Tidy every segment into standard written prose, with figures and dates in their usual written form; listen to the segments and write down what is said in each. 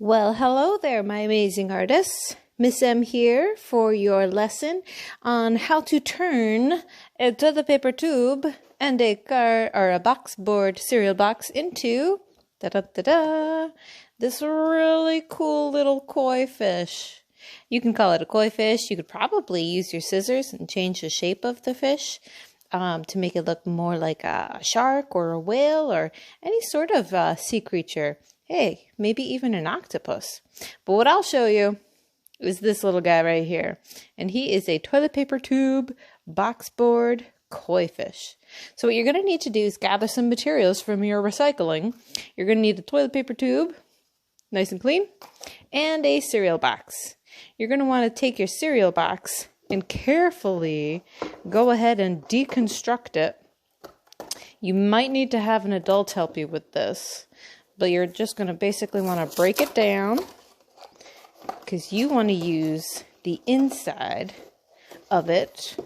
Well, hello there, my amazing artists. Miss M here for your lesson on how to turn a toilet paper tube and a box board cereal box into this really cool little koi fish. You can call it a koi fish. You could probably use your scissors and change the shape of the fish to make it look more like a shark or a whale or any sort of sea creature. Hey, maybe even an octopus. But what I'll show you is this little guy right here. And he is a toilet paper tube box board koi fish. So what you're going to need to do is gather some materials from your recycling. You're going to need a toilet paper tube, nice and clean, and a cereal box. You're going to want to take your cereal box and carefully go ahead and deconstruct it. You might need to have an adult help you with this, but you're just going to basically want to break it down because you want to use the inside of it.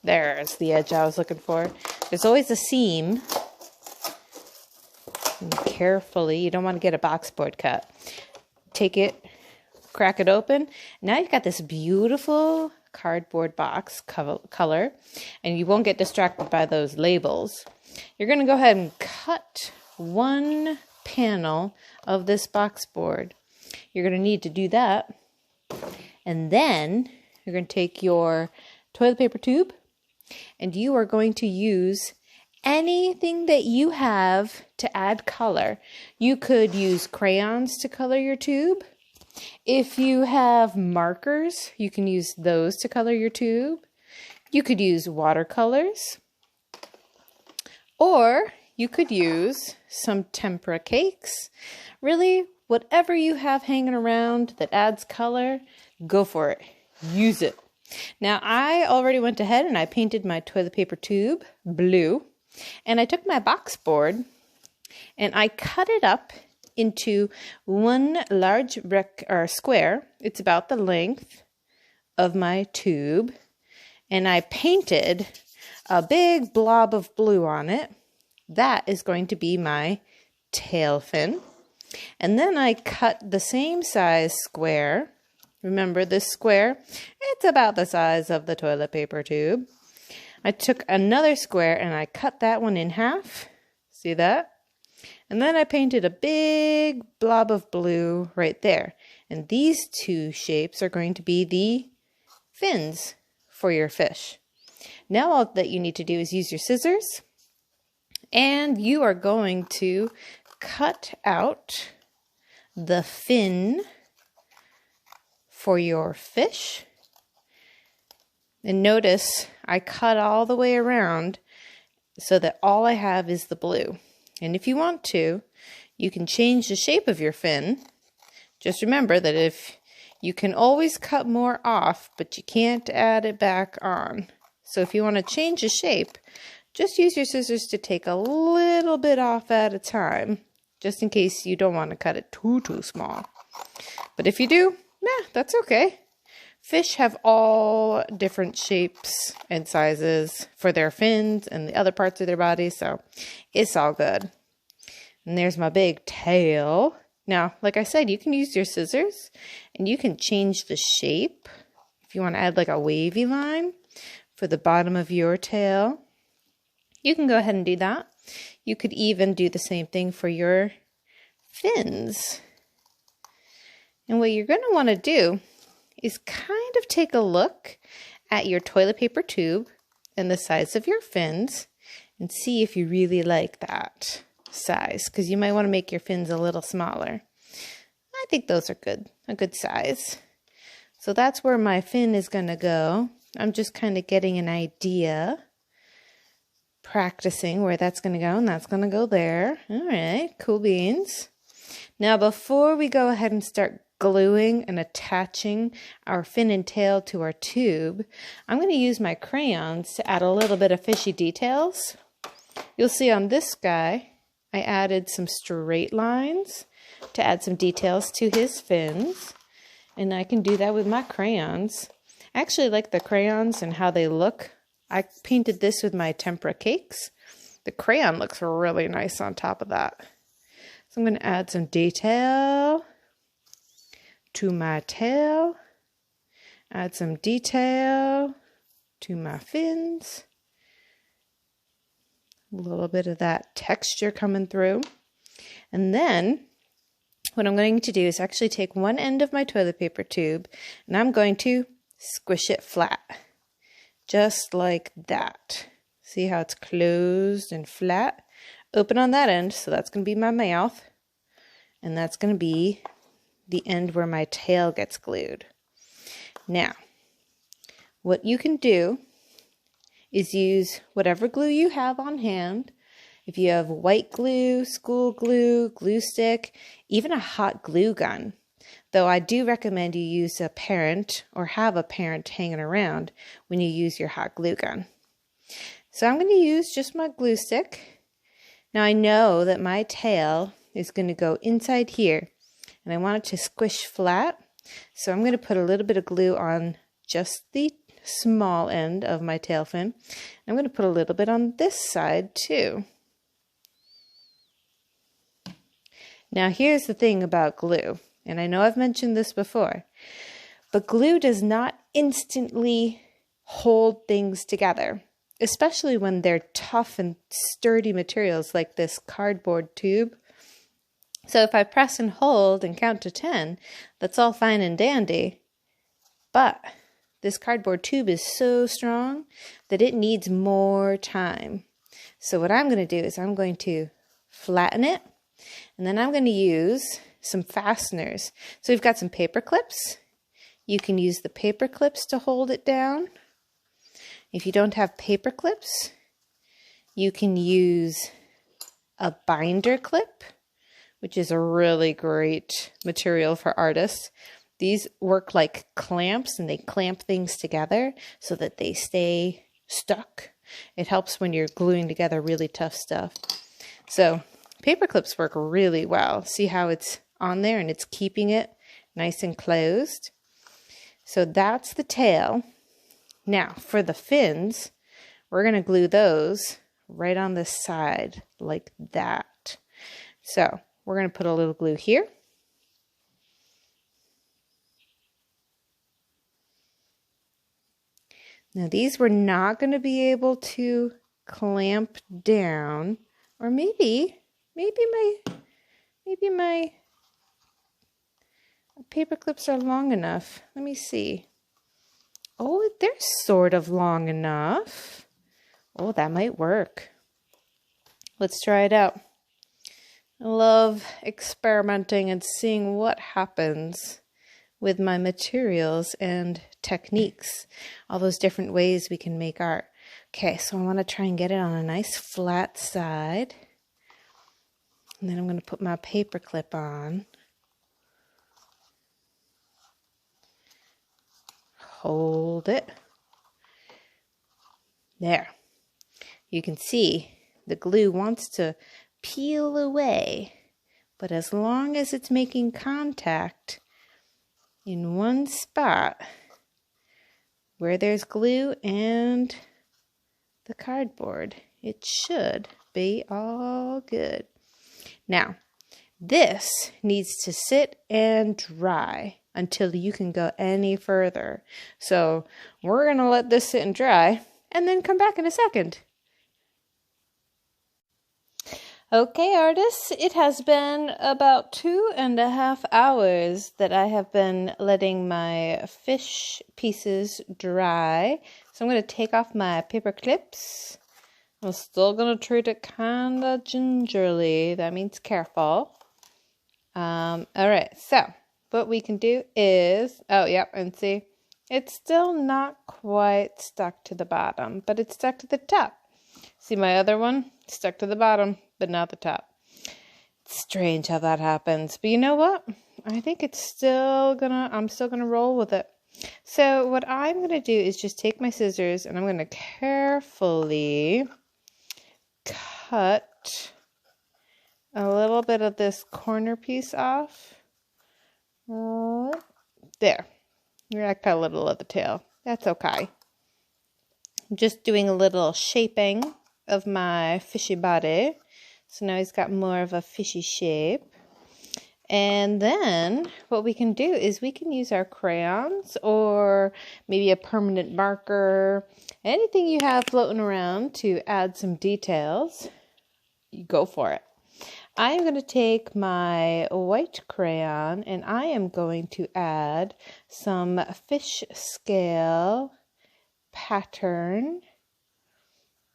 There's the edge I was looking for. There's always a seam. And carefully, you don't want to get a box board cut. Take it, crack it open. Now you've got this beautiful cardboard box color, and you won't get distracted by those labels. You're going to go ahead and cut one panel of this box board. You're going to need to do that. And then you're going to take your toilet paper tube and you are going to use anything that you have to add color. You could use crayons to color your tube. If you have markers, you can use those to color your tube. You could use watercolors. Or you could use some tempera cakes. Really, whatever you have hanging around that adds color, go for it. Use it. Now, I already went ahead and I painted my toilet paper tube blue. And I took my box board and I cut it up into one large square. It's about the length of my tube. And I painted a big blob of blue on it. That is going to be my tail fin. And then I cut the same size square. Remember this square? It's about the size of the toilet paper tube. I took another square and I cut that one in half. See that? And then I painted a big blob of blue right there. And these two shapes are going to be the fins for your fish. Now all that you need to do is use your scissors and you are going to cut out the fin for your fish. And notice I cut all the way around so that all I have is the blue. And if you want to, you can change the shape of your fin. Just remember that if you can always cut more off, but you can't add it back on. So if you want to change the shape, just use your scissors to take a little bit off at a time, just in case you don't want to cut it too small. But if you do, that's okay. Fish have all different shapes and sizes for their fins and the other parts of their body, so it's all good. And there's my big tail. Now, like I said, you can use your scissors and you can change the shape. If you want to add like a wavy line for the bottom of your tail, you can go ahead and do that. You could even do the same thing for your fins. And what you're going to want to do is kind of take a look at your toilet paper tube and the size of your fins and see if you really like that size, because you might want to make your fins a little smaller. I think those are good, a good size. So that's where my fin is going to go. I'm just kind of getting an idea, practicing where that's going to go, and that's going to go there. All right, cool beans. Now before we go ahead and start gluing and attaching our fin and tail to our tube, I'm going to use my crayons to add a little bit of fishy details. You'll see on this guy, I added some straight lines to add some details to his fins, and I can do that with my crayons. I actually like the crayons and how they look. I painted this with my tempera cakes. The crayon looks really nice on top of that. So I'm going to add some detail to my tail. Add some detail to my fins. A little bit of that texture coming through. And then what I'm going to do is actually take one end of my toilet paper tube and I'm going to squish it flat. Just like that. See how it's closed and flat? Open on that end, so that's going to be my mouth. And that's going to be the end where my tail gets glued. Now, what you can do is use whatever glue you have on hand. If you have white glue, school glue, glue stick, even a hot glue gun. Though I do recommend you use a parent or have a parent hanging around when you use your hot glue gun. So I'm going to use just my glue stick. Now I know that my tail is going to go inside here and I want it to squish flat. So I'm going to put a little bit of glue on just the small end of my tail fin. I'm going to put a little bit on this side too. Now here's the thing about glue, and I know I've mentioned this before, but glue does not instantly hold things together, especially when they're tough and sturdy materials like this cardboard tube. So if I press and hold and count to 10, that's all fine and dandy, but this cardboard tube is so strong that it needs more time. So what I'm going to do is I'm going to flatten it, and then I'm going to use some fasteners. So we've got some paper clips. You can use the paper clips to hold it down. If you don't have paper clips, you can use a binder clip, which is a really great material for artists. These work like clamps and they clamp things together so that they stay stuck. It helps when you're gluing together really tough stuff. So paper clips work really well. See how it's on there and it's keeping it nice and closed. So that's the tail. Now for the fins, we're going to glue those right on the side like that. So we're going to put a little glue here. Now these we're not going to be able to clamp down, or maybe my paper clips are long enough. Let me see. Oh, they're sort of long enough. Oh, that might work. Let's try it out. I love experimenting and seeing what happens with my materials and techniques. All those different ways we can make art. Okay, so I want to try and get it on a nice flat side. And then I'm going to put my paper clip on. Hold it. There. You can see the glue wants to peel away, but as long as it's making contact in one spot where there's glue and the cardboard, it should be all good. Now, this needs to sit and dry until you can go any further. So we're going to let this sit and dry and then come back in a second. Okay, artists, it has been about 2.5 hours that I have been letting my fish pieces dry. So I'm going to take off my paper clips. I'm still going to treat it kind of gingerly. That means careful. Alright, so what we can do is, oh, yep, and see, it's still not quite stuck to the bottom, but it's stuck to the top. See my other one? Stuck to the bottom, but not the top. It's strange how that happens, but you know what? I think I'm still gonna roll with it. So what I'm gonna do is just take my scissors and I'm gonna carefully cut a little bit of this corner piece off. There. I cut a little of the tail. That's okay. I'm just doing a little shaping of my fishy body So now he's got more of a fishy shape. And then what we can do is we can use our crayons or maybe a permanent marker, anything you have floating around to add some details. You go for it. I am going to take my white crayon and I am going to add some fish scale pattern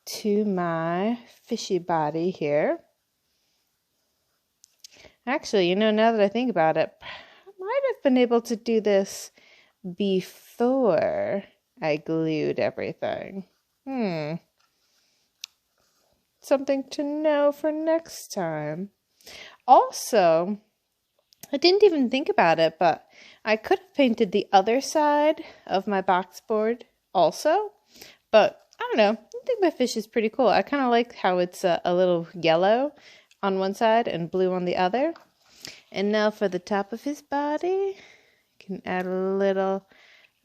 to my fishy body here. Actually, now that I think about it, I might have been able to do this before I glued everything. Something to know for next time. Also, I didn't even think about it, but I could have painted the other side of my box board also, but I don't know. I think my fish is pretty cool. I kind of like how it's a little yellow on one side and blue on the other. And now for the top of his body, you can add a little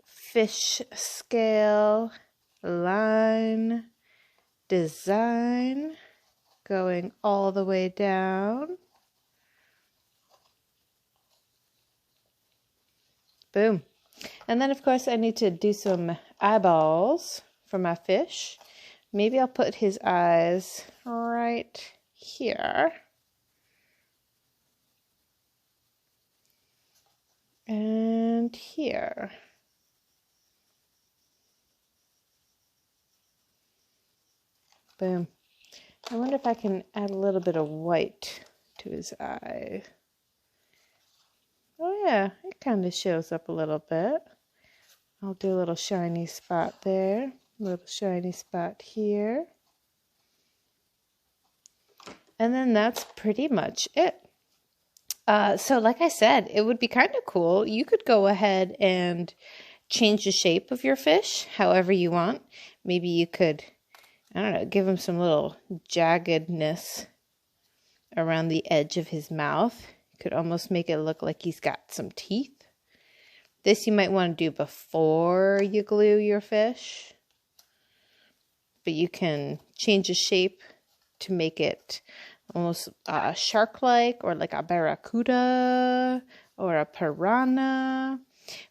fish scale line design going all the way down. Boom. And then of course I need to do some eyeballs for my fish. Maybe I'll put his eyes right here. And here. Boom. I wonder if I can add a little bit of white to his eye. Oh yeah, it kind of shows up a little bit. I'll do a little shiny spot there. A little shiny spot here. And then that's pretty much it. So like I said, it would be kind of cool. You could go ahead and change the shape of your fish however you want. Maybe you could, I don't know, give him some little jaggedness around the edge of his mouth. You could almost make it look like he's got some teeth. This you might want to do before you glue your fish. But you can change the shape to make it almost shark-like, or like a barracuda or a piranha.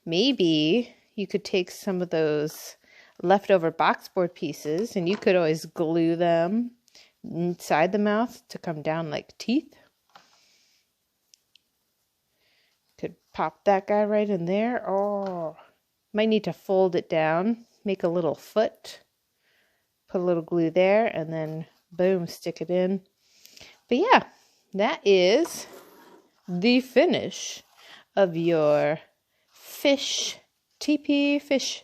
Maybe you could take some of those leftover boxboard pieces and you could always glue them inside the mouth to come down like teeth. Could pop that guy right in there. Oh, might need to fold it down, make a little foot, put a little glue there, and then boom, stick it in. But yeah, that is the finish of your fish, TP fish.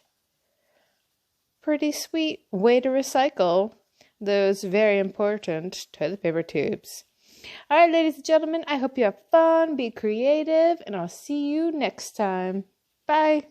Pretty sweet way to recycle those very important toilet paper tubes. All right, ladies and gentlemen, I hope you have fun, be creative, and I'll see you next time. Bye.